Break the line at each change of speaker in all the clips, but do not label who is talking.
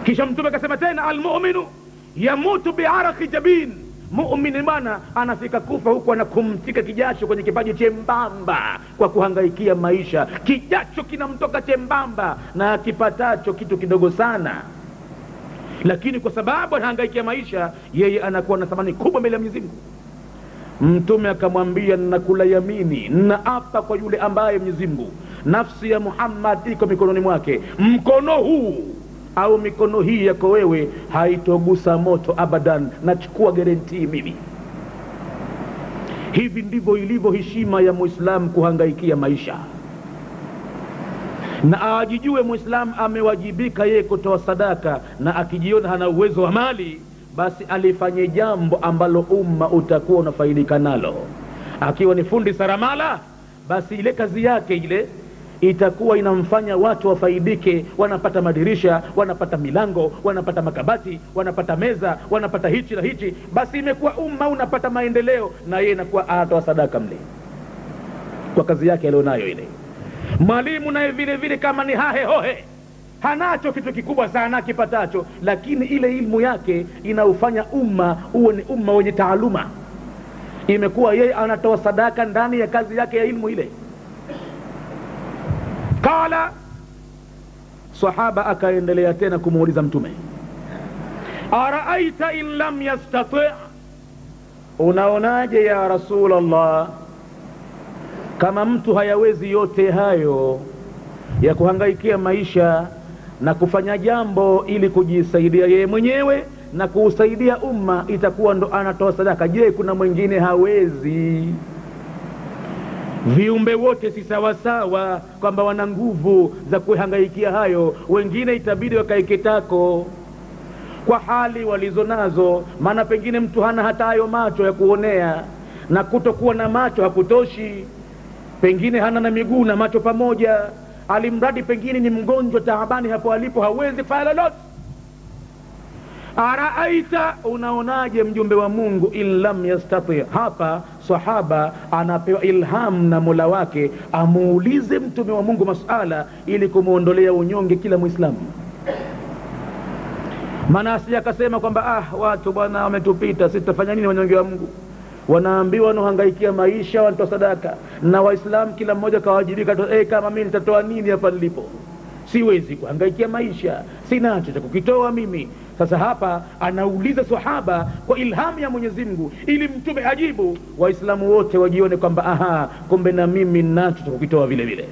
Kisha Mtume akasema tena, almu'minu yamutu bi'araqi jabin, mu'min bwana anafika kufa huku anakumtika kijasho kwenye kipaji chembamba kwa kuhangaikia maisha. Kijasho kinamtoka chembamba na akipatacho kitu kidogo sana, lakini kwa sababu anahangaikia maisha, yeye anakuwa na thamani kubwa mbele ya Mwenyezi Mungu. Mtume akamwambia, nakula yamini, naapa kwa yule ambaye Mwenyezi Mungu nafsi ya Muhammad iko mikononi mwake, mkono huu au mikono hii yako wewe haitogusa moto abadan, nachukua guarantee mimi. Hivi ndivyo ilivyo heshima ya Muislamu kuhangaikia maisha, na ajijue Muislamu amewajibika yeye kutoa sadaka, na akijiona hana uwezo wa mali, basi alifanye jambo ambalo umma utakuwa unafaidika nalo. Akiwa ni fundi saramala, basi ile kazi yake ile itakuwa inamfanya watu wafaidike, wanapata madirisha, wanapata milango, wanapata makabati, wanapata meza, wanapata hichi na hichi. Basi imekuwa umma unapata maendeleo, na yeye inakuwa anatoa sadaka mle kwa kazi yake alionayo ile. Mwalimu naye vile vile, kama ni hahe hohe, hanacho kitu kikubwa sana kipatacho, lakini ile ilmu yake inaufanya umma uwe ni umma wenye taaluma. Imekuwa yeye anatoa sadaka ndani ya kazi yake ya ilmu ile. Kala, sahaba akaendelea tena kumuuliza Mtume, araaita in lam yastati', unaonaje ya Rasulullah kama mtu hayawezi yote hayo ya kuhangaikia maisha na kufanya jambo ili kujisaidia yeye mwenyewe na kuusaidia umma, itakuwa ndo anatoa sadaka. Je, kuna mwingine hawezi? Viumbe wote si sawasawa kwamba wana nguvu za kuhangaikia hayo. Wengine itabidi wakaikitako kwa hali walizonazo, maana pengine mtu hana hata hayo macho ya kuonea, na kutokuwa na macho hakutoshi. Pengine hana na miguu na macho pamoja, alimradi pengine ni mgonjwa taabani, hapo alipo hawezi kufanya lolote. Araaita, unaonaje mjumbe wa Mungu, in lam yastati'. Hapa sahaba anapewa ilham na Mola wake amuulize Mtume wa Mungu masala ili kumuondolea unyonge kila Muislamu. Maana asije akasema kwamba watu bwana wametupita, sisi tutafanya nini wanyonge wa Mungu? Wanaambiwa wanaohangaikia maisha wanatoa sadaka, na Waislamu kila mmoja kawajibika, kama mimi nitatoa nini hapa nilipo? Siwezi kuhangaikia maisha, sinacho cha kukitoa mimi. Sasa hapa anauliza sahaba kwa ilhamu ya Mwenyezi Mungu ili Mtume ajibu, Waislamu wote wajione kwamba kumbe na mimi ninacho cha kukitoa vile vile.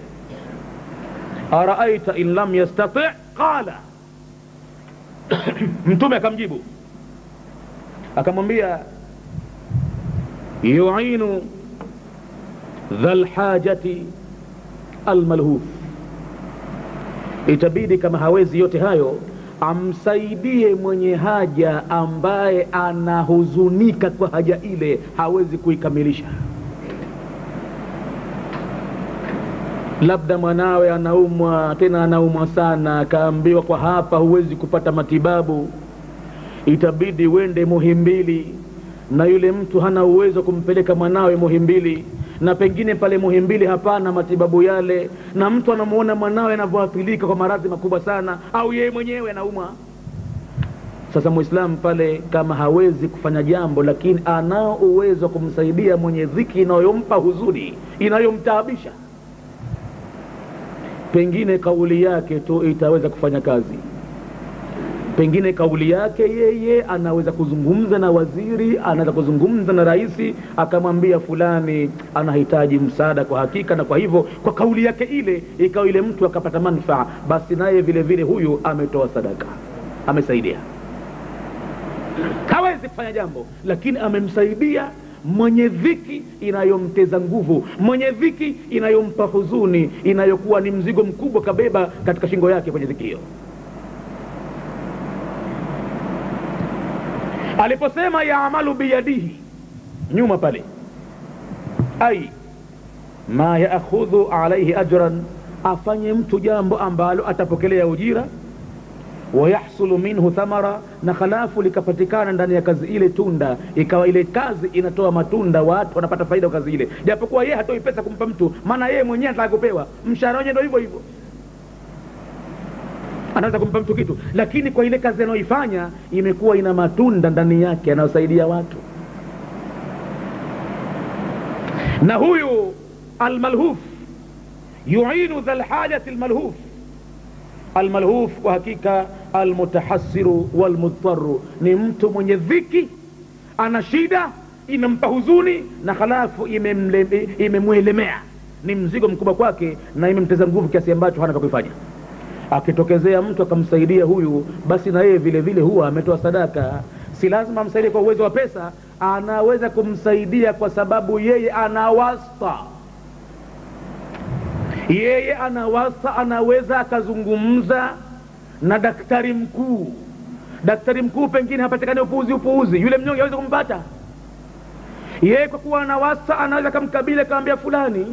Araaita in lam yastati', qala Mtume akamjibu akamwambia, yu'inu dhal hajati almalhuf, itabidi kama hawezi yote hayo amsaidie mwenye haja ambaye anahuzunika kwa haja ile, hawezi kuikamilisha. Labda mwanawe anaumwa, tena anaumwa sana, akaambiwa kwa hapa huwezi kupata matibabu, itabidi wende Muhimbili, na yule mtu hana uwezo kumpeleka mwanawe Muhimbili, na pengine pale Muhimbili hapana matibabu yale, na mtu anamuona mwanawe anavyoathirika kwa maradhi makubwa sana, au yeye mwenyewe anaumwa. Sasa Muislamu pale kama hawezi kufanya jambo, lakini anao uwezo kumsaidia mwenye dhiki inayompa huzuni, inayomtaabisha, pengine kauli yake tu itaweza kufanya kazi. Pengine kauli yake yeye anaweza kuzungumza na waziri, anaweza kuzungumza na raisi, akamwambia fulani anahitaji msaada kwa hakika, na kwa hivyo kwa kauli yake ile ikawa ile mtu akapata manufaa, basi naye vile vile huyu ametoa sadaka, amesaidia. Hawezi kufanya jambo, lakini amemsaidia mwenye dhiki inayomteza nguvu, mwenye dhiki inayompa huzuni, inayokuwa ni mzigo mkubwa kabeba katika shingo yake kwenye dhiki hiyo. Aliposema yaamalu biyadihi, nyuma pale, ai ma yaakhudhu alaihi ajran, afanye mtu jambo ambalo atapokelea ujira, wa yahsulu minhu thamara, na khalafu likapatikana ndani ya kazi ile tunda, ikawa ile kazi inatoa matunda, watu wanapata faida kwa kazi ile, japokuwa yeye hatoi pesa kumpa mtu, maana yeye mwenyewe anataka kupewa mshahara wenyewe, ndio hivyo hivyo. anaweza kumpa mtu kitu, lakini kwa ile kazi anayoifanya imekuwa ina matunda ndani yake anayosaidia watu. Na huyu almalhuf yuinu dhal hajati almalhuf. Almalhuf kwa hakika almutahassiru walmudhtaru, ni mtu mwenye dhiki, ana shida imempa huzuni na halafu imemwelemea, ni mzigo mkubwa kwake na imemteza nguvu kiasi ambacho hana kufanya. Akitokezea mtu akamsaidia huyu, basi na yeye vile vile huwa ametoa sadaka. Si lazima amsaidie kwa uwezo wa pesa, anaweza kumsaidia kwa sababu yeye ana wasta. Yeye ana wasta, anaweza akazungumza na daktari mkuu. Daktari mkuu pengine hapatikani upuuzi, yule mnyonge hawezi kumpata. Yeye kwa kuwa ana wasta, anaweza kumkabili akamwambia fulani,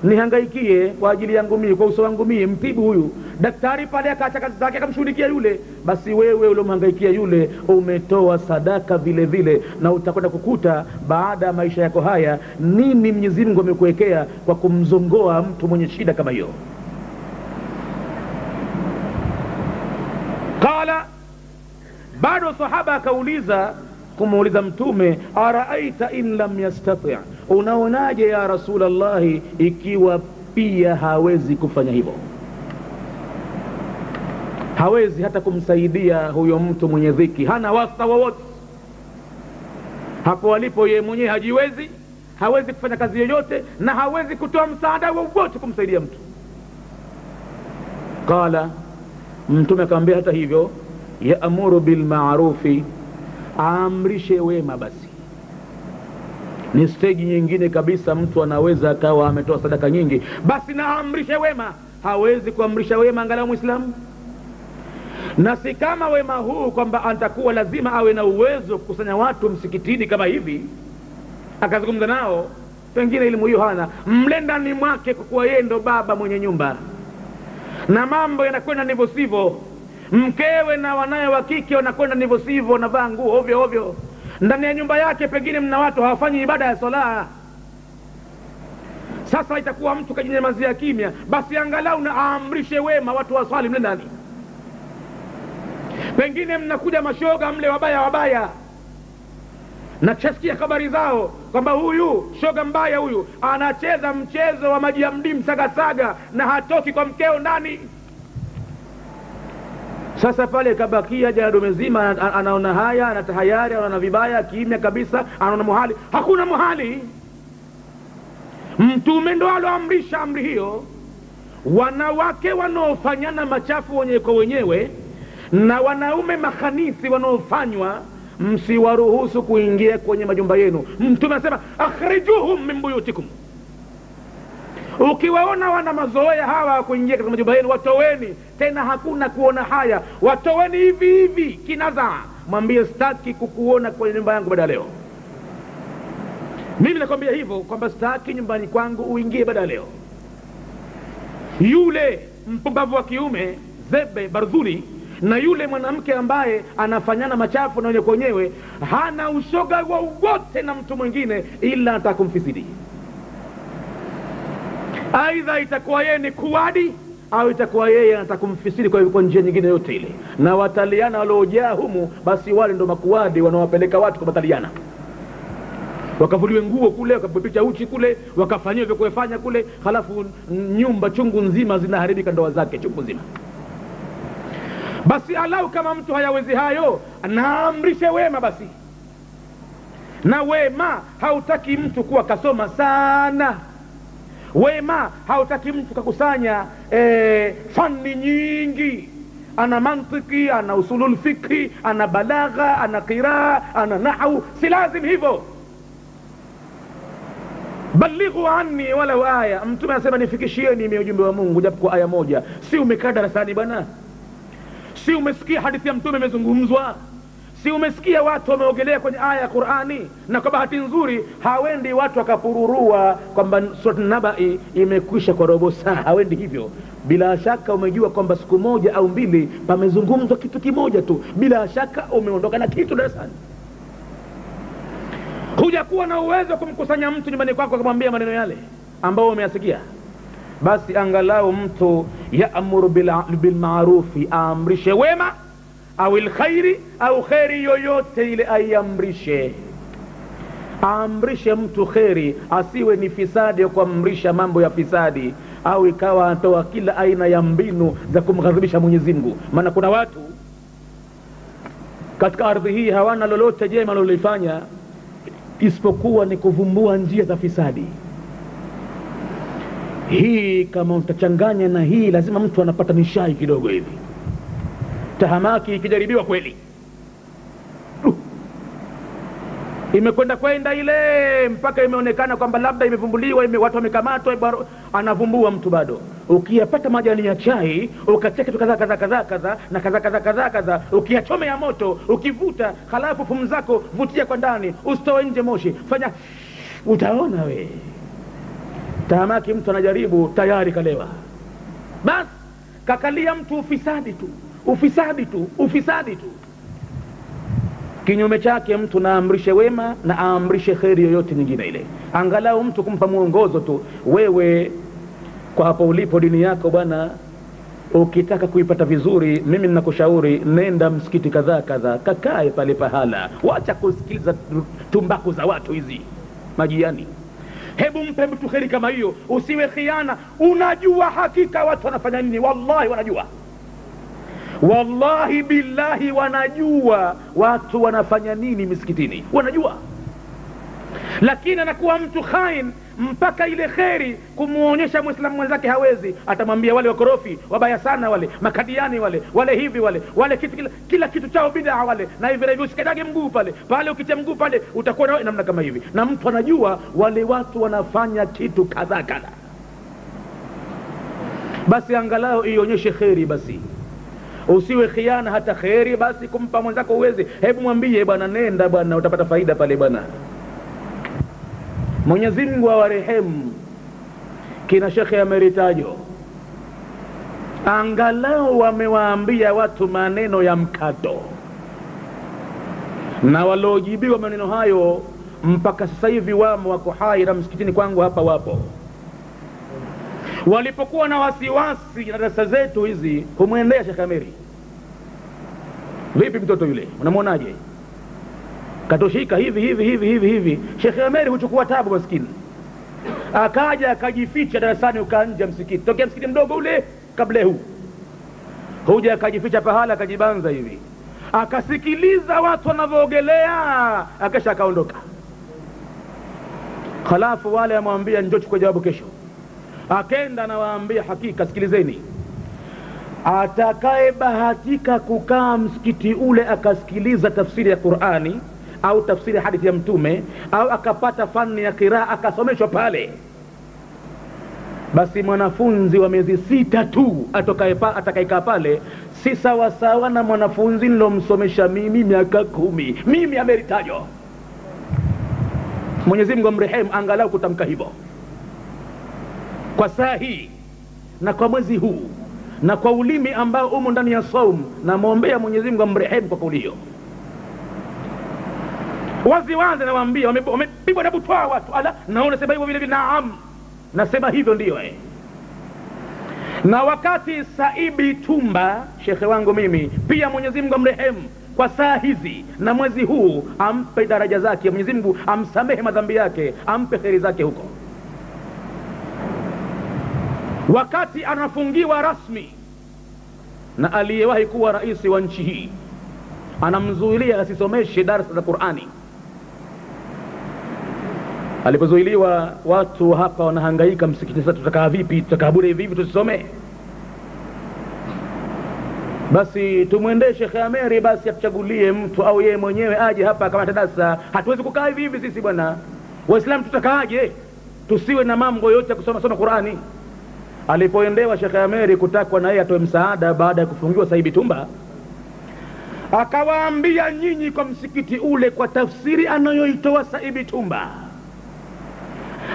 nihangaikie kwa ajili yangu mimi, kwa uso wangu mimi, mtibu huyu. Daktari pale akaacha kazi zake akamshughulikia yule, basi wewe uliomhangaikia yule umetoa sadaka vile vile. Na utakwenda kukuta baada ya maisha yako haya nini Mwenyezi Mungu amekuwekea kwa kumzongoa mtu mwenye shida kama hiyo. Qala, bado sahaba akauliza kumuuliza Mtume, araaita in lam yastati', unaonaje ya Rasulallahi ikiwa pia hawezi kufanya hivyo, hawezi hata kumsaidia huyo mtu mwenye dhiki, hana wasta wowote, hapo alipo yeye mwenyewe hajiwezi, hawezi kufanya kazi yoyote na hawezi kutoa msaada wowote kumsaidia mtu. Qala, Mtume akamwambia hata hivyo, yaamuru bil ma'rufi, amrishe wema. Basi ni stage nyingine kabisa, mtu anaweza akawa ametoa sadaka nyingi, basi na amrishe wema. Hawezi kuamrisha wema angalau Muislamu? Na si kama wema huu kwamba atakuwa lazima awe na uwezo kukusanya watu msikitini kama hivi akazungumza nao, pengine elimu hiyo hana, mle ndani mwake kwa kuwa yeye ndo baba mwenye nyumba na mambo yanakwenda ndivyo sivyo, mkewe na wanaye wa kike wanakwenda ndivyo sivyo, wanavaa nguo ovyo ovyo ndani ya nyumba yake, pengine mna watu hawafanyi ibada ya sala. Sasa itakuwa mtu kajinyamazia kimya, basi angalau na aamrishe wema, watu waswali mle ndani. Pengine mnakuja mashoga mle wabaya, na chasikia habari zao kwamba huyu shoga mbaya huyu anacheza mchezo wa maji ya mdimu saga na hatoki kwa mkeo ndani. Sasa pale kabakia jado mzima, anaona haya, anatahayari, anaona vibaya, kimya kabisa, anaona muhali. Hakuna muhali. Mtume ndo aloamrisha amri hiyo. Wanawake wanaofanyana machafu wenyewe kwa wenyewe na wanaume makhanisi wanaofanywa, msiwaruhusu kuingia kwenye majumba yenu. Mtume anasema akhrijuhum min buyutikum, ukiwaona wana mazoea hawa kuingia katika majumba yenu, watoweni. Tena hakuna kuona haya, watoweni hivi hivi kinaza. Mwambie sitaki kukuona kwenye nyumba yangu baada leo. Mimi nakwambia hivyo kwamba sitaki nyumbani kwangu uingie baada leo. Yule mpumbavu wa kiume zebe barzuli na yule mwanamke ambaye anafanyana machafu na wenyewe kwa wenyewe, hana ushoga wowote na mtu mwingine ila atakumfisidi. Aidha itakuwa yeye ni kuwadi au itakuwa yeye atakumfisidi kwa njia nyingine yote ile. Na wataliana waliojaa humu, basi wale ndo makuwadi wanaowapeleka watu kwa mataliana, wakavuliwe nguo kule, wakapicha uchi kule, wakafanyiwa vya kufanya kule, halafu nyumba chungu nzima zinaharibika, ndoa zake chungu nzima. Basi alau kama mtu hayawezi hayo, naamrishe wema basi. Na wema hautaki mtu kuwa kasoma sana. Wema hautaki mtu kakusanya fani nyingi, ana mantiki, ana usulul fikri, ana balagha, ana qiraa, ana nahwu. Si lazim hivyo. Balighu anni walau aya. Mtume anasema nifikishieni ujumbe wa Mungu japo kwa aya moja. Si umekaa darasani bwana? Si umesikia hadithi ya Mtume imezungumzwa? Si umesikia watu wameogelea kwenye aya ya Qur'ani? Na kwa bahati nzuri hawendi watu wakapururua kwamba sura Nabai imekwisha kwa robo saa. Hawendi hivyo. Bila shaka umejua kwamba siku moja au mbili pamezungumzwa kitu kimoja tu. Bila shaka umeondoka na kitu darasani. Hujakuwa na uwezo kumkusanya mtu nyumbani kwako kumwambia maneno yale ambao umeyasikia. Basi angalau mtu ya'muru bilma'rufi, aamrishe wema, au alkhairi, au khairi yoyote ile aiamrishe. Aamrishe mtu kheri, asiwe ni fisadi ya kuamrisha mambo ya fisadi, au ikawa anatoa kila aina ya mbinu za kumghadhibisha Mwenyezi Mungu. Maana kuna watu katika ardhi hii hawana lolote jema lolifanya isipokuwa ni kuvumbua njia za fisadi. Hii kama utachanganya na hii, lazima mtu anapata nishai kidogo hivi. Tahamaki ikijaribiwa kweli, imekwenda ile mpaka imeonekana kwamba labda imevumbuliwa, watu wamekamatwa, anavumbua mtu bado. Ukiyapata majani ya chai ukacheka tu kadha kadha kadha kadha na kadha kadha kadha kadha, ukiyachome ya moto ukivuta, halafu pumu zako vutia kwa ndani, usitoe nje moshi, fanya, utaona we. Tahamaki mtu anajaribu, tayari kalewa. Basi kakalia mtu ufisadi tu, ufisadi tu, ufisadi tu. Kinyume chake mtu naamrishe wema na aamrishe kheri yoyote nyingine ile, angalau mtu kumpa mwongozo tu. Wewe kwa hapo ulipo dini yako bwana, ukitaka kuipata vizuri, mimi ninakushauri nenda msikiti kadhaa kadhaa, kakae pale pahala, wacha kusikiliza tumbaku za watu hizi majiani. Hebu mpe mtu kheri kama hiyo, usiwe khiana. Unajua hakika watu wanafanya nini, wallahi wanajua, wallahi billahi wanajua watu wanafanya nini misikitini, wanajua. Lakini anakuwa mtu khain mpaka ile kheri kumuonyesha Muislamu mwenzake hawezi. Atamwambia wale wakorofi, wabaya sana wale, makadiani wale hivi wale kitu, kila kitu chao bid'a wale, na hivi usikadage mguu pale ukitia mguu pale utakuwa na namna kama hivi. Na mtu anajua wale watu wanafanya kitu kadha kadha, basi angalau ionyeshe kheri. Basi usiwe khiana hata kheri, basi kumpa mwenzako uweze. Hebu mwambie bwana, nenda bwana, utapata faida pale bwana. Mwenyezi Mungu awarehemu kina Sheikh Emeritajo, angalau wamewaambia watu maneno ya mkato, na waliojibiwa maneno hayo mpaka sasa hivi wako hai na msikitini kwangu hapa wapo. Walipokuwa na wasiwasi na darasa zetu hizi, humwendea Sheikh Ameri, vipi mtoto yule, unamwonaje, katoshika hivi. Sheikh Ameri huchukua tabu maskini, akaja akajificha darasani, ukanja msikiti, tokea msikiti mdogo ule kabla huu, huja akajificha pahala, akajibanza hivi, akasikiliza watu wanavoogelea, akasha akaondoka. Halafu wale amwambia njoo chukua jawabu kesho. Akenda na waambia, hakika sikilizeni, atakaye bahatika kukaa msikiti ule akasikiliza tafsiri ya Qur'ani au tafsiri ya hadithi ya Mtume, au akapata fani ya qiraa akasomeshwa pale, basi mwanafunzi wa miezi 6 tu atakayekaa pale si sawa sawa na mwanafunzi nilomsomesha mimi miaka 10. Mimi Ameritajo, Mwenyezi Mungu amrehemu, angalau kutamka hivyo kwa saa hii na kwa mwezi huu na kwa ulimi ambao umo ndani ya saum, na muombea Mwenyezi Mungu amrehemu kwa kauli hiyo. Wazi nawaambia, wamepigwa na butwa watu. Ala, naona sema hivyo vile, naam, nasema hivyo ndio. Na wakati Saibi Tumba shekhe wangu mimi pia, Mwenyezi Mungu amrehemu, kwa saa hizi na mwezi huu ampe daraja zake, Mwenyezi Mungu amsamehe madhambi yake, ampe kheri zake huko. Wakati anafungiwa rasmi na aliyewahi kuwa rais wa nchi hii, anamzuilia asisomeshe darasa za Qur'ani. Alipozuiliwa, watu hapa wanahangaika msikiti, sasa tutakaa vipi, tutakaa bure hivi tusisome? Basi tumwendee Sheikh Ameri, basi atuchagulie mtu au yeye mwenyewe aje hapa kama darasa. Hatuwezi kukaa hivi sisi bwana Waislamu, tutakaaje? Tusiwe na mambo yote ya kusoma Qur'ani. Alipoendewa Sheikh Ameri kutakwa na yeye atoe msaada baada ya kufungiwa Saibi Tumba, akawaambia, nyinyi kwa msikiti ule, kwa tafsiri anayoitoa Saibi Tumba,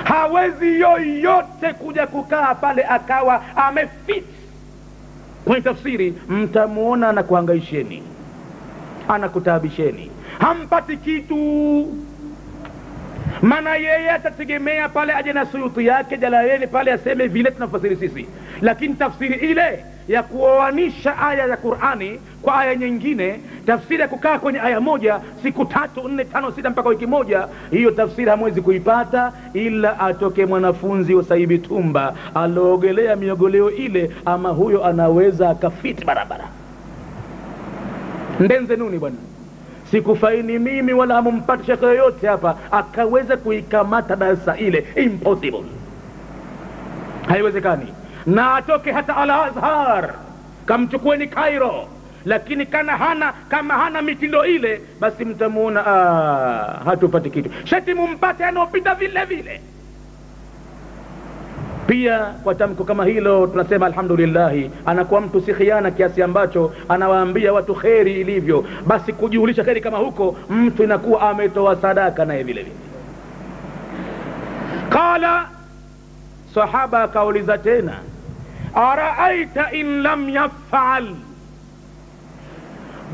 hawezi yoyote kuja kukaa pale akawa amefit kwenye tafsiri. Mtamuona anakuhangaisheni, anakutabisheni, hampati kitu. Maana yeye atategemea pale aje na suyuti yake Jalalaini pale aseme vile tunafasiri sisi, lakini tafsiri ile ya kuoanisha aya ya Qur'ani kwa aya nyingine, tafsiri ya kukaa kwenye aya moja siku 3, 4, 5, 6 mpaka wiki moja, hiyo tafsiri hamwezi kuipata ila atoke mwanafunzi wa Saibi Tumba aloogelea miogoleo ile, ama huyo anaweza akafiti barabara. Ndenze nuni bwana, sikufaini mimi wala hamumpati shekhe yoyote hapa akaweza kuikamata darasa ile. Impossible, haiwezekani. Na atoke hata Al-Azhar, kamchukueni Cairo, lakini kama hana mitindo ile, basi mtamuona hatupati kitu. Shati mumpate anaopita vile vile. Pia kwa tamko kama hilo tunasema alhamdulillah, anakuwa mtu si khiana kiasi ambacho anawaambia watu kheri ilivyo, basi kujiulisha kheri kama huko mtu inakuwa ametoa sadaka naye vile vile. Qala, sahaba kauliza tena, araaita in lam yaf'al,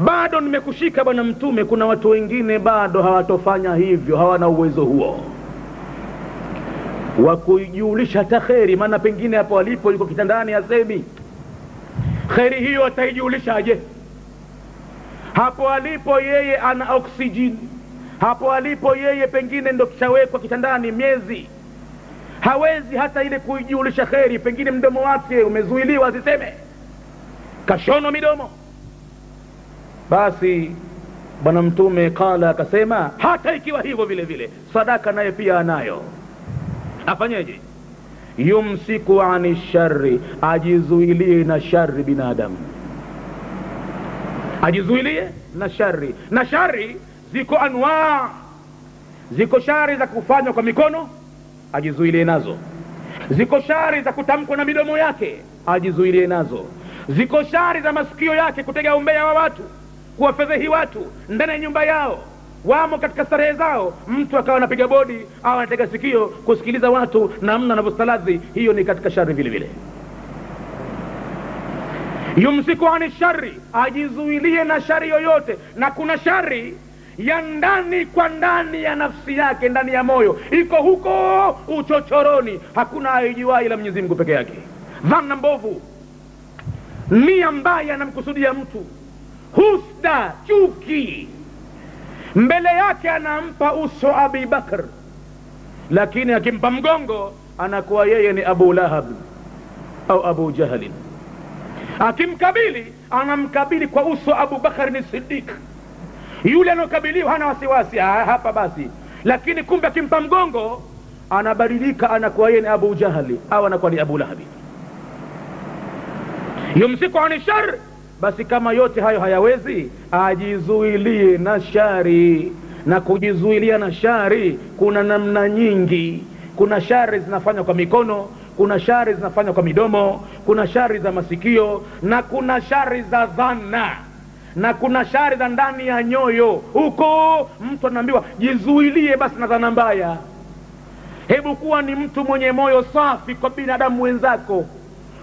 bado nimekushika bwana mtume, kuna watu wengine bado hawatofanya hivyo, hawana uwezo huo wa kujiulisha hata kheri. Maana pengine hapo alipo yuko kitandani asemi kheri hiyo ataijulishaje? Hapo alipo yeye ana oksijeni, hapo alipo yeye pengine ndo kishawekwa kitandani miezi, hawezi hata ile kujiulisha kheri. Pengine mdomo wake umezuiliwa asiseme, kashono midomo. Basi bwana mtume kala akasema, hata ikiwa hivyo vile vile sadaka naye pia anayo. Afanyeje? Yumsiku ani shari, ajizuilie na shari binadamu, ajizuilie na shari. Na shari ziko anwaa, ziko shari za kufanywa kwa mikono, ajizuilie nazo. Ziko shari za kutamkwa na midomo yake, ajizuilie nazo. Ziko shari za masikio yake kutega umbea wa watu, kuwafedhehi watu ndani ya nyumba yao, wamo katika starehe zao, mtu akawa anapiga bodi au anatega sikio kusikiliza watu namna anavyostaladhi. Hiyo ni katika shari vile vile. Yumsiku ani shari, ajizuilie na shari yoyote. Na kuna shari ya ndani kwa ndani ya nafsi yake, ndani ya moyo, iko huko uchochoroni, hakuna aijuai ila Mwenyezi Mungu peke yake. Dhana mbovu, nia mbaya anamkusudia mtu, husda, chuki, mbele yake anampa uso Abi Bakr, lakini akimpa mgongo anakuwa yeye ni Abu Lahab au Abu Jahal. Akimkabili anamkabili kwa uso Abu Bakr ni Siddiq, yule anokabiliwa hana wasiwasi, hapa basi. Lakini kumbe akimpa mgongo anabadilika, anakuwa yeye ni Abu Jahal au anakuwa ni Abu Lahab. Yumsiku ani shar, basi kama yote hayo hayawezi, ajizuilie na shari. Na kujizuilia na shari kuna namna nyingi. Kuna shari zinafanywa kwa mikono, kuna shari zinafanywa kwa midomo, kuna shari za masikio, na kuna shari za dhana, na kuna shari za ndani ya nyoyo. Huko mtu anaambiwa jizuilie basi na dhana mbaya. Hebu kuwa ni mtu mwenye moyo safi kwa binadamu wenzako,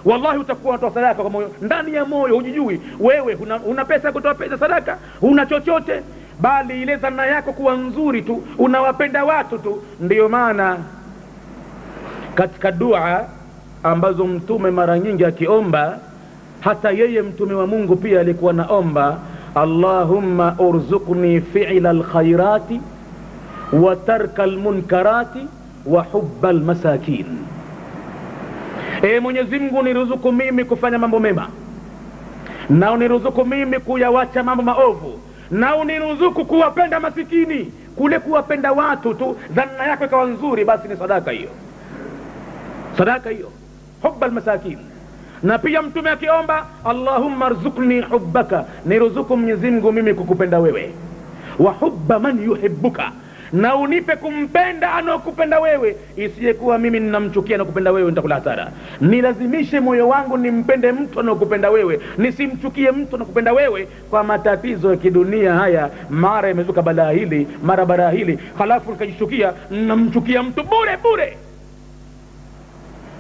wallahi utakuwa unatoa sadaka kwa moyo, ndani ya moyo hujijui wewe una pesa kutoa pesa sadaka, una chochote, bali ile dhana yako kuwa nzuri tu, unawapenda watu tu. Ndiyo maana katika dua ambazo mtume mara nyingi akiomba, hata yeye mtume wa Mungu pia alikuwa naomba, Allahumma urzuqni fi'la alkhairati wa tarka almunkarati wa hubba almasakin. Mwenyezi Mungu niruzuku mimi kufanya mambo mema, na uniruzuku mimi kuyawacha mambo maovu, na uniruzuku kuwapenda masikini. Kule kuwapenda watu tu dhana yako ikawa nzuri, basi ni sadaka hiyo, sadaka hiyo, hubba almasakin. Na pia mtume akiomba, Allahumma arzuqni hubbaka, niruzuku Mwenyezi Mungu mimi kukupenda wewe, wa hubba man yuhibbuka, na unipe kumpenda anokupenda wewe, isiyekuwa mimi ninamchukia na kupenda wewe nitakula hasara. Nilazimishe moyo wangu nimpende mtu anokupenda wewe, nisimchukie mtu anokupenda wewe. Kwa matatizo ya kidunia haya, mara imezuka balaa hili, mara balaa hili, halafu nikajishukia namchukia mtu bure bure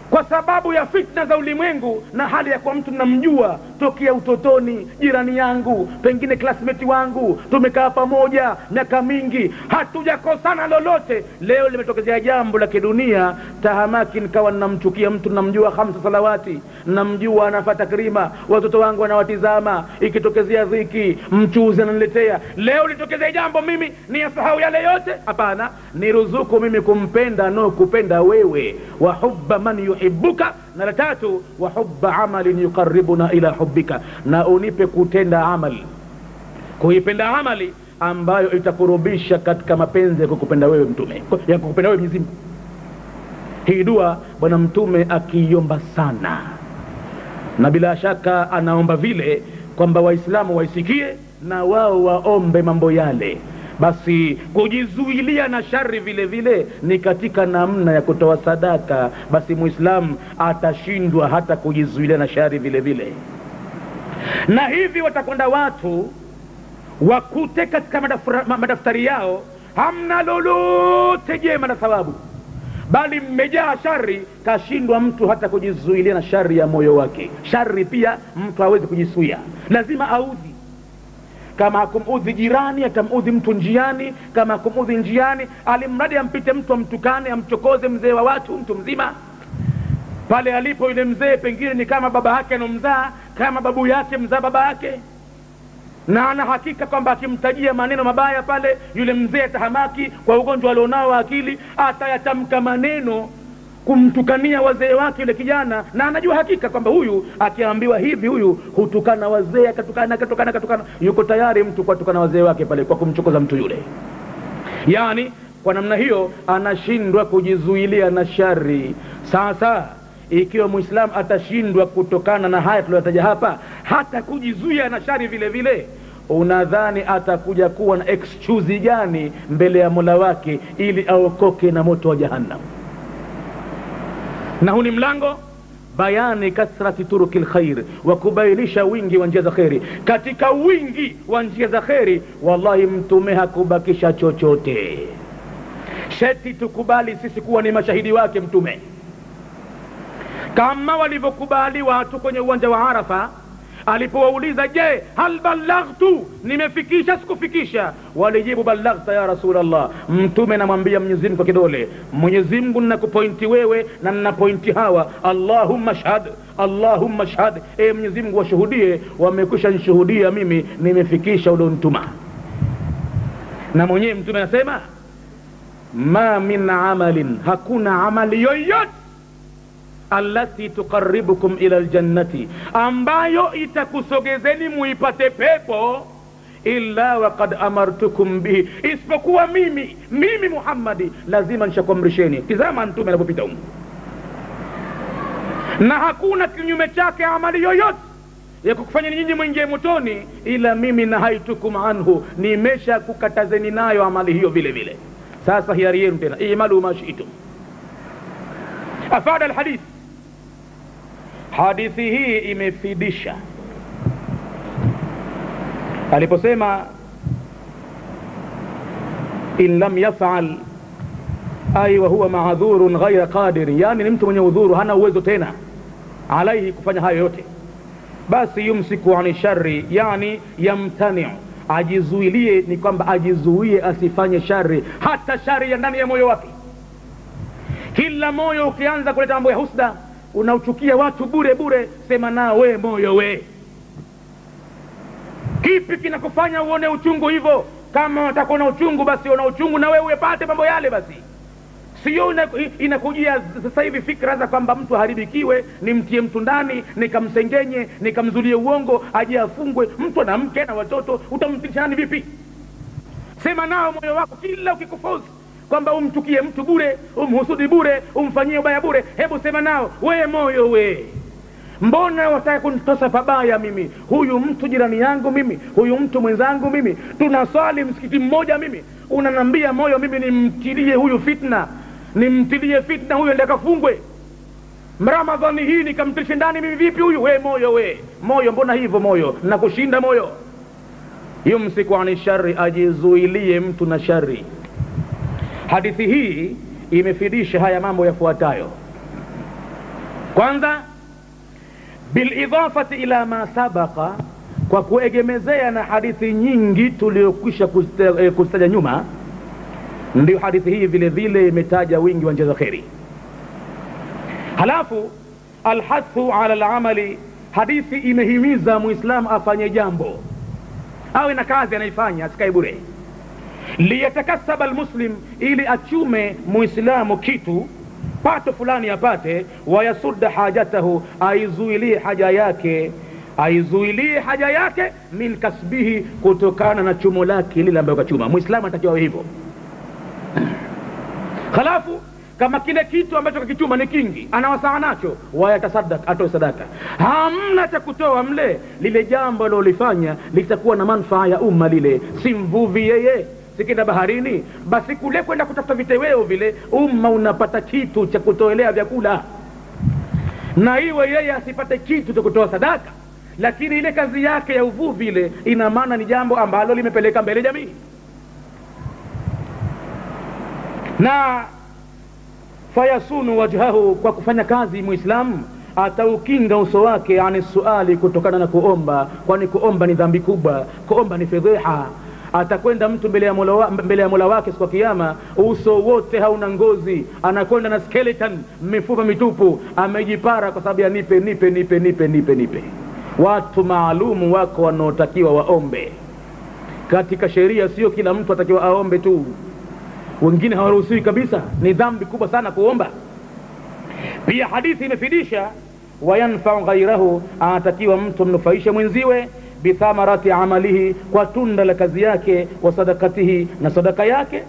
kwa sababu ya fitna za ulimwengu, na hali ya kwa mtu namjua tokea utotoni, jirani yangu, pengine classmate wangu, tumekaa pamoja miaka mingi, hatujakosana lolote. Leo limetokezea jambo la kidunia, tahamaki nikawa namchukia mtu namjua 5 salawati, namjua anafuata takrima, watoto wangu wanawatizama, ikitokezea dhiki mchuzi ananiletea. Leo litokezea jambo mimi ni yasahau yale yote? Hapana, ni ruzuku mimi kumpenda no kupenda wewe. Wa hubba man yuhibbuka, na la tatu wa hubba amalin yuqarribuna ila hubbika, na unipe kutenda amali, kuipenda amali ambayo itakurubisha katika mapenzi ya kukupenda wewe mtume, ya kukupenda wewe Mwenyezi Mungu. Hii dua bwana mtume akiomba sana, na bila shaka anaomba vile kwamba waislamu waisikie na wao waombe mambo yale. Basi kujizuilia na shari vile vile ni katika namna ya kutoa sadaka. Basi muislamu atashindwa hata kujizuilia na shari vile vile. Na hivi watakwenda watu wakute katika madaftari yao hamna lolote jema na thawabu, bali mmejaa shari, kashindwa mtu hata kujizuilia na shari ya moyo wake. Shari pia mtu hawezi kujizuia, lazima audhi. Kama hakumudhi jirani, atamudhi mtu njiani. Kama hakumudhi njiani, alimradi ampite mtu amtukane, amchokoze mzee wa watu, mtu mzima pale alipo. Yule mzee pengine ni kama baba yake anomzaa, kama babu yake mzaa baba yake, na ana hakika kwamba akimtajia maneno mabaya pale, yule mzee atahamaki kwa ugonjwa alionao wa akili, atayatamka maneno kumtukania wazee wake yule kijana, na anajua hakika kwamba huyu akiambiwa hivi huyu hutukana wazee, akatukana, yuko tayari mtu kutukana wazee wake pale kwa kumchokoza mtu yule. Yani kwa namna hiyo anashindwa kujizuilia na shari. Sasa ikiwa muislamu atashindwa kutokana na haya tuliyotaja hapa hata kujizuia na shari vile vile, unadhani atakuja kuwa na excuse gani mbele ya Mola wake ili aokoke na moto wa jahannam? Na huu ni mlango bayani kathrati turukil khair, wa kubainisha wingi wa njia za khairi. Katika wingi wa njia za khairi, wallahi mtume hakubakisha chochote. Sheti tukubali sisi kuwa ni mashahidi wake mtume, kama walivyokubali watu kwenye uwanja wa Arafa alipowauliza, je, hal ballaghtu, nimefikisha sikufikisha? Walijibu balaghta ya Rasulullah. Mtume namwambia Mwenyezi Mungu kwa kidole, Mwenyezi Mungu ninakupointi wewe na ninapointi hawa, Allahumma shahad, Allahumma shahad, Mwenyezi Mungu washuhudie, wamekwisha nishuhudia mimi nimefikisha ulionituma. Na mwenyewe mtume anasema, ma min amalin, hakuna amali yoyote, allati tuqarribukum ila aljannati, ambayo itakusogezeni muipate pepo, illa waqad amartukum bihi, isipokuwa mimi Muhammadi lazima nishakuamrisheni. Tazama mtume anapopita huko, na hakuna kinyume chake amali yoyote ya kukufanya nyinyi mwingie motoni, ila mimi nahaitukum anhu, nimesha kukatazeni nayo amali hiyo vile vile. Sasa hiari yenu tena, imalu ma shi'tum. Afada alhadith, hadithi hii imefidisha aliposema, in lam yaf'al ay wa huwa ma'dhurun ghayra qadir, yani ni mtu mwenye udhuru, hana uwezo tena alaihi kufanya hayo yote, basi yumsiku ani sharri, yani yamtani, ajizuilie. Ni kwamba ajizuie asifanye shari, hata shari ya ndani ya moyo wake. Kila moyo ukianza kuleta mambo ya husda, unauchukia watu bure bure, sema nao, we moyo we, kipi kinakufanya uone uchungu hivyo? Kama unataka na uchungu, basi una uchungu na wewe upate mambo yale. Basi sio inakujia sasa hivi fikra za kwamba mtu haribikiwe, nimtie mtu ndani, nikamsengenye, nikamzulie uongo, aje afungwe. Mtu ana mke na watoto, utamtisha vipi? Sema nao moyo wako, kila ukikufuzu kwamba umchukie mtu bure, umhusudi bure, umfanyie ubaya bure, hebu sema nao, we moyo we, mbona wataka kunitosa pabaya mimi? Huyu mtu jirani yangu mimi, huyu mtu mwenzangu mimi, tunaswali msikiti mmoja mimi, unanambia moyo mimi nimtilie huyu fitna, nimtilie fitna huyu ndiye akafungwe Ramadhani hii, nikamtilishe ndani mimi vipi huyu? We moyo we, moyo mbona hivyo moyo, nakushinda moyo. Yumsiku ani shari, ajizuilie mtu na shari. Hadithi hii imefidisha haya mambo yafuatayo. Kwanza, bilidafati ila ma sabaqa, kwa kuegemezea na hadithi nyingi tuliokwisha kustaja nyuma, ndio hadithi hii vile vile imetaja wingi wa njia za kheri. Halafu alhathu ala alamali, hadithi imehimiza muislamu afanye jambo, awe na kazi anaifanya, asikae bure. Liyatakasaba almuslim, ili achume muislamu kitu, pato fulani apate. Wayasudda hajatahu, aizuilie haja yake min kasbihi, kutokana na chumo lake lile ambayo kachuma. Muislamu anatakiwa hivyo. Khalafu kama kile kitu ambacho kakichuma ni kingi, anawasaa nacho, wayatasaddaq, atoe sadaka. Hamna cha kutoa mle, lile jambo alilofanya litakuwa na manufaa ya umma lile. Si mvuvi yeye, sikenda baharini, basi kule kwenda kutafuta viteweo vile, umma unapata kitu cha kutoelea vyakula. Na iwe yeye asipate kitu cha kutoa sadaka, lakini ile kazi yake ya uvuvi ile, ina maana ni jambo ambalo limepeleka mbele jamii. Na fayasunu wajhahu, kwa kufanya kazi muislamu ataukinga uso wake ani suali, kutokana na kuomba, kwani kuomba ni dhambi kubwa, kuomba ni fedheha. Atakwenda mtu mbele ya Mola wake siku ya kiyama, uso wote hauna ngozi, anakwenda na skeleton, mifupa mitupu, amejipara kwa sababu ya nipe. Watu maalumu wako wanaotakiwa waombe katika sheria, sio kila mtu atakiwa aombe tu, wengine hawaruhusiwi kabisa. Ni dhambi kubwa sana kuomba. Pia hadithi imefidisha wayanfa'u ghairahu, anatakiwa mtu mnufaishe mwenziwe bithamarati amalihi, kwa tunda la kazi yake, wa sadakatihi, na sadaka yake.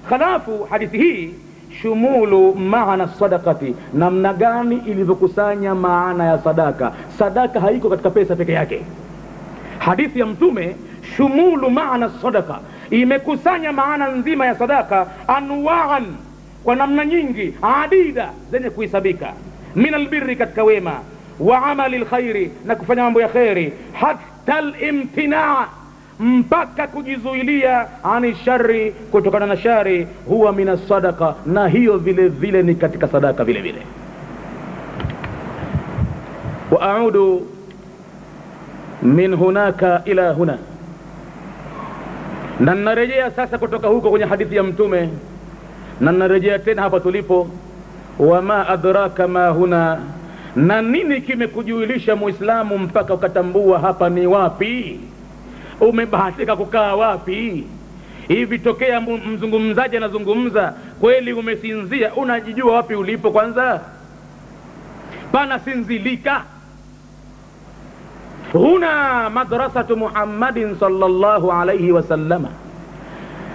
Khalafu hadithi hii shumulu maana sadaqati, namna gani ilivyokusanya maana ya sadaka. Sadaka haiko katika pesa peke yake. Hadithi ya Mtume shumulu maana sadaqa, imekusanya maana nzima ya sadaka, anwaan, kwa namna nyingi, adida, zenye kuhesabika. Min albirri, katika wema, wa amali alkhairi, na kufanya mambo ya khairi, hatta alimtina, mpaka kujizuilia, ani shari, kutokana na shari, huwa min as-sadaqa, na hiyo vile vile ni katika sadaka vile vile. Wa a'udu min hunaka ila huna, na narejea sasa kutoka huko kwenye hadithi ya Mtume, na narejea tena hapa tulipo. Wama adraka ma huna, na nini kimekujulisha muislamu mpaka ukatambua hapa ni wapi? Umebahatika kukaa wapi? Hivi tokea mzungumzaji anazungumza, kweli umesinzia? Unajijua wapi ulipo kwanza? Pana sinzilika. Huna madrasatu Muhammadin sallallahu alayhi wasallama,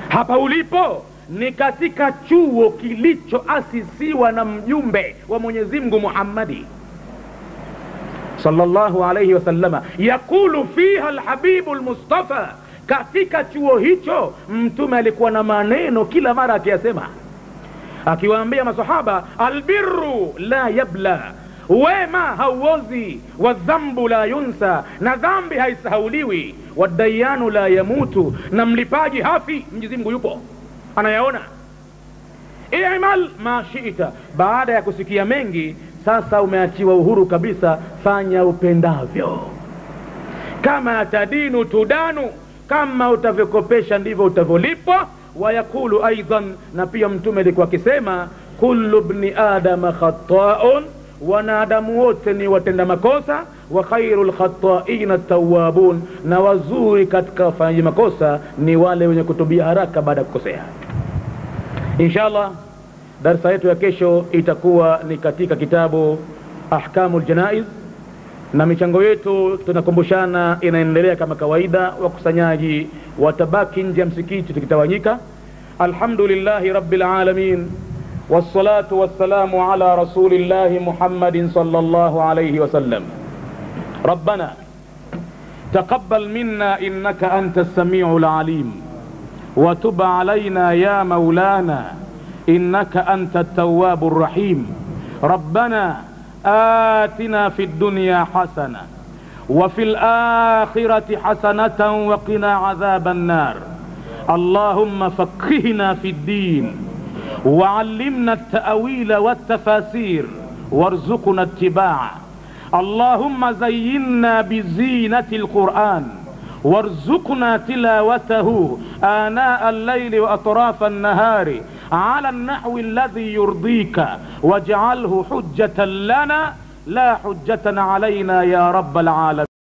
hapa ulipo ni katika chuo kilichoasisiwa na mjumbe wa Mwenyezi Mungu Muhammadi sallallahu alayhi wasallama. Yakulu fiha alhabibu almustafa, katika chuo hicho Mtume alikuwa na maneno kila mara akiyasema, akiwaambia masahaba, albirru la yabla, wema hauozi, wadhambu la yunsa, na dhambi haisahauliwi, wadayanu la yamutu, na mlipaji hafi. Mwenyezi Mungu yupo, anayaona. I'mal ma shi'ta, baada ya kusikia mengi sasa umeachiwa uhuru kabisa, fanya upendavyo. Kama tadinu tudanu, kama utavyokopesha ndivyo utavyolipwa. Wayakulu aidan, na pia Mtume alikuwa akisema, kullu ibni adama khata'un, wanadamu wote ni watenda makosa, wa khairul khata'ina at-tawwabun, na wazuri katika wafanyaji makosa ni wale wenye kutubia haraka baada ya kukosea. Inshallah darasa yetu ya kesho itakuwa ni katika kitabu Ahkamul Janaiz, na michango yetu tunakumbushana inaendelea kama kawaida. Wakusanyaji watabaki nje ya msikiti tukitawanyika. Alhamdulillahi rabbil alamin, wassalatu wassalamu ala rasulillahi Muhammadin sallallahu alayhi wasallam. Rabbana taqabbal minna innaka antas sami'ul alim, wa tub alayna ya maulana innaka antat tawwabur rahim. Rabbana آتنا في الدنيا حسنة وفي الآخرة حسنة وقنا عذاب النار. اللهم فقهنا في الدين وعلمنا التأويل والتفاسير وارزقنا اتباعه. اللهم زينا بزينة القرآن وارزقنا تلاوته آناء الليل وأطراف النهار على النحو الذي يرضيك، واجعله حجة لنا لا حجة علينا يا رب العالمين.